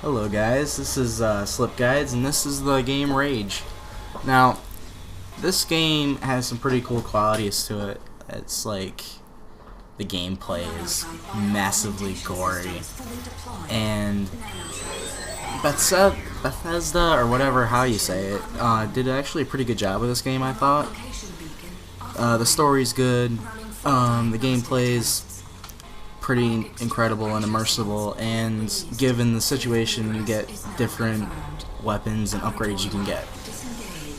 Hello guys, this is Slip Guides, and this is the game Rage. Now, this game has some pretty cool qualities to it. It's like, the gameplay is massively gory, and Bethesda, or whatever, how you say it, did actually a pretty good job with this game, I thought. The story's good, the gameplay's pretty incredible and immersive, and given the situation, you get different weapons and upgrades you can get.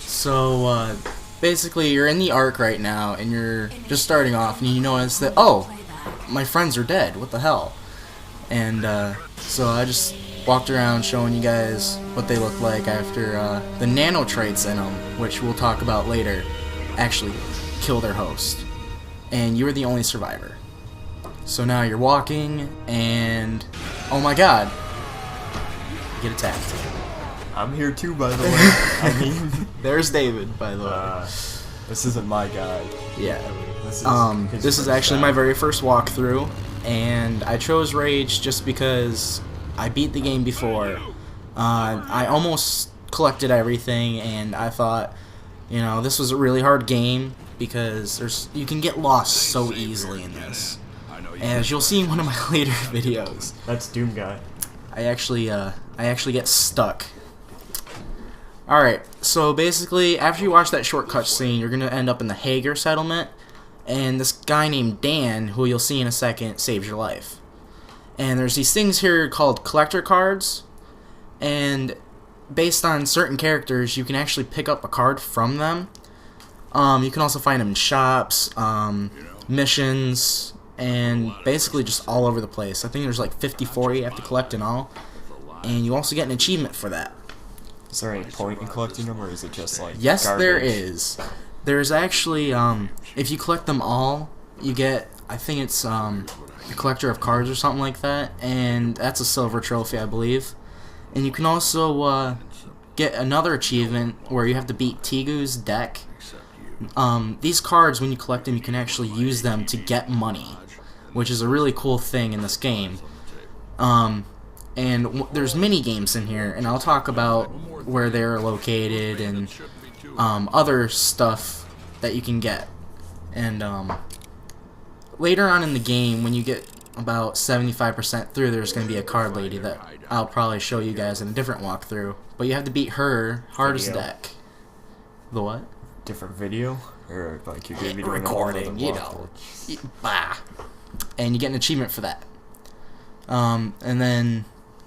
So basically you're in the Ark right now and you're just starting off and you notice that, oh, my friends are dead, what the hell? And so I just walked around showing you guys what they look like after the nano traits in them, which we'll talk about later, actually kill their host. And you were the only survivor. So now you're walking, and oh my god, you get attacked. I'm here too, by the way. I mean, there's David, by the way. This isn't my guide. Yeah. This is actually my very first walkthrough, and I chose Rage just because I beat the game before. I almost collected everything, and I thought, you know, this was a really hard game because you can get lost so easily in this. As you'll see in one of my later videos. That's Doom Guy. I actually get stuck. Alright, so basically, after you watch that short cutscene, you're gonna end up in the Hager settlement, and this guy named Dan, who you'll see in a second, saves your life. And there's these things here called collector cards, and based on certain characters, you can actually pick up a card from them. You can also find them in shops, missions, and basically just all over the place. I think there's like 54 you have to collect in all, and you also get an achievement for that. Is there any point in collecting them, or is it just like Yes, garbage? there is. There's actually, if you collect them all, you get, I think it's a collector of cards or something like that, and that's a silver trophy, I believe. And you can also get another achievement where you have to beat Tigu's deck. These cards, when you collect them, you can actually use them to get money, which is a really cool thing in this game. And there's mini games in here, and I'll talk about where they're located and other stuff that you can get. And later on in the game, when you get about 75% through, there's going to be a card lady that I'll probably show you guys in a different walkthrough. But you have to beat her hardest deck. The what? Different video, or like you're gonna be doing recording, you know. Bah. And you get an achievement for that. And then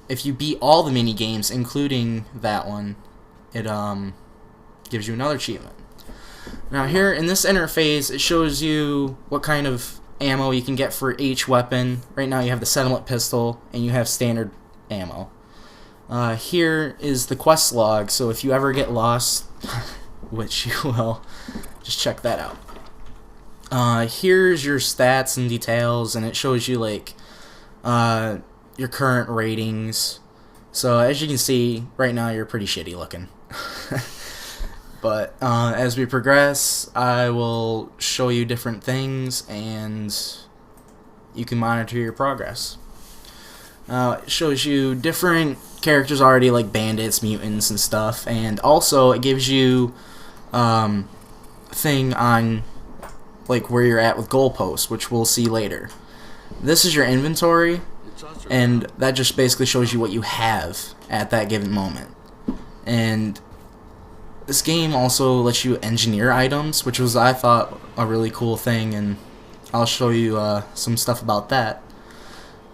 if you beat all the mini games, including that one, it gives you another achievement. Now here in this interface, it shows you what kind of ammo you can get for each weapon. Right now you have the settlement pistol, and you have standard ammo. Here is the quest log, so if you ever get lost, which you will, just check that out. Here's your stats and details, and it shows you like your current ratings. So as you can see, right now you're pretty shitty looking. But as we progress, I will show you different things, and you can monitor your progress. It shows you different characters already, like bandits, mutants, and stuff, and also it gives you thing on like where you're at with goalposts, which we'll see later. This is your inventory, and that just basically shows you what you have at that given moment. And this game also lets you engineer items, which was, I thought, a really cool thing, and I'll show you some stuff about that.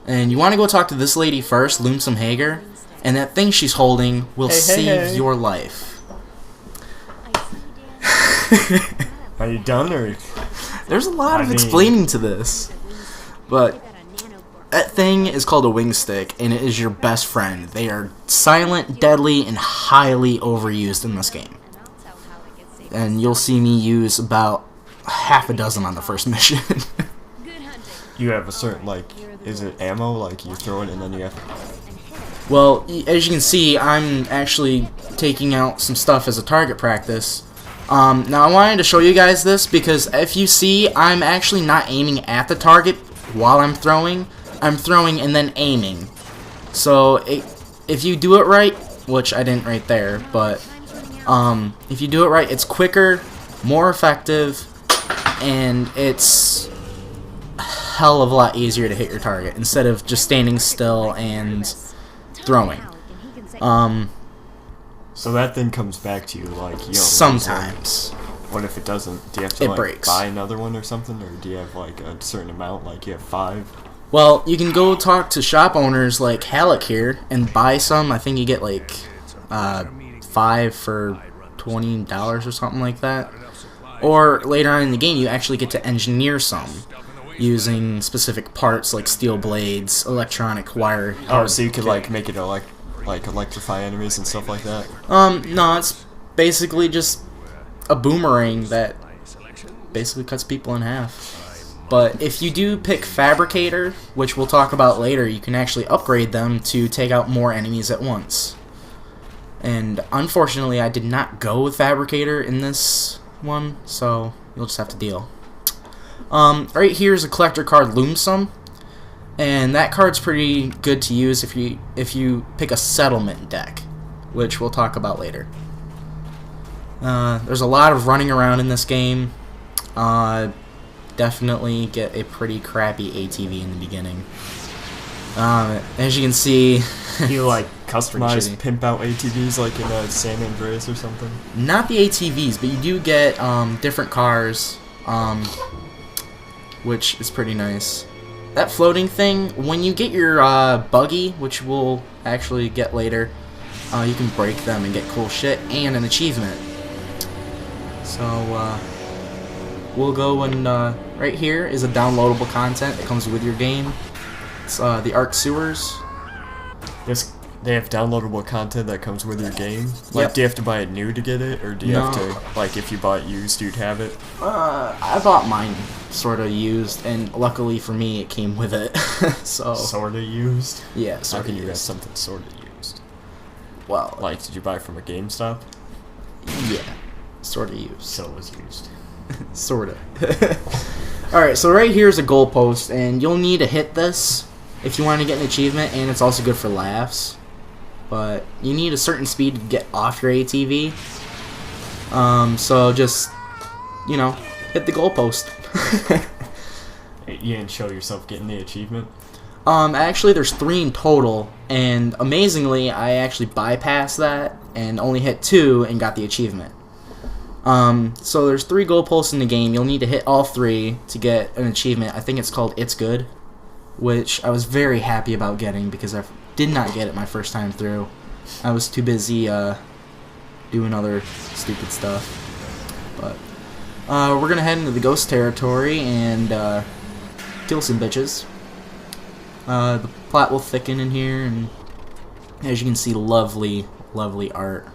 And you want to go talk to this lady first, Loomsome Hager, and that thing she's holding will save your life. Are you done, or? There's a lot of explaining to this, but that thing is called a Wingstick, and it is your best friend. They are silent, deadly, and highly overused in this game. And you'll see me use about half a dozen on the first mission. You have a certain, like, is it ammo? Like, you throw it and then you have... Well, as you can see, I'm actually taking out some stuff as a target practice. Now I wanted to show you guys this because if you see, I'm actually not aiming at the target while I'm throwing and then aiming. So if you do it right, which I didn't right there, but if you do it right, it's quicker, more effective, and it's a hell of a lot easier to hit your target instead of just standing still and throwing. So that then comes back to you, like, you know, sometimes. What if it doesn't? Do you have to like breaks. buy another one or something, or do you have like a certain amount? Like you have 5? Well, you can go talk to shop owners like Halleck here and buy some. I think you get like 5 for $20 or something like that. Or later on in the game, you actually get to engineer some using specific parts like steel blades, electronic wire. Oh, so you could like make it like electrify enemies and stuff like that? No, it's basically just a boomerang that basically cuts people in half. But if you do pick Fabricator, which we'll talk about later, you can actually upgrade them to take out more enemies at once. And unfortunately, I did not go with Fabricator in this one, so you'll just have to deal. Right here is a collector card, Loomsome, and that card's pretty good to use if you pick a settlement deck, which we'll talk about later. There's a lot of running around in this game. Definitely get a pretty crappy ATV in the beginning. As you can see, you like customize, pimp out ATVs like in San Andreas or something? Not the ATVs, but you do get different cars, which is pretty nice. That floating thing, when you get your buggy, which we'll actually get later, you can break them and get cool shit and an achievement. So we'll go and right here is a downloadable content that comes with your game. It's the Ark Sewers. Yes, they have downloadable content that comes with your game. Like, Yep. do you have to buy it new to get it, or do you have to, like, if you bought it used, you'd have it? I bought mine sort of used, and luckily for me, it came with it. So Sort of used? yeah, How sort can of you get used. something sort of used? Well, Like, did you buy it from a GameStop? yeah, sort of used. So it was used. Sort of. Alright, so right here is a goalpost, and you'll need to hit this if you want to get an achievement, and it's also good for laughs. But you need a certain speed to get off your ATV. So just, you know, hit the goalpost. You didn't show yourself getting the achievement? Actually, there's 3 in total, and amazingly, I actually bypassed that and only hit 2 and got the achievement. So there's 3 goalposts in the game. You'll need to hit all 3 to get an achievement. I think it's called It's Good, which I was very happy about getting because I did not get it my first time through. I was too busy doing other stupid stuff. But we're gonna head into the ghost territory and kill some bitches. The plot will thicken in here, and as you can see, lovely, lovely art.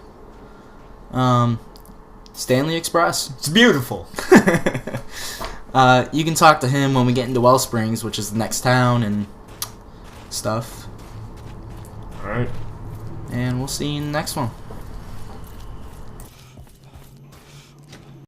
Stanley Express. It's beautiful! You can talk to him when we get into Wellsprings, which is the next town and stuff. Alright. And we'll see you in the next one.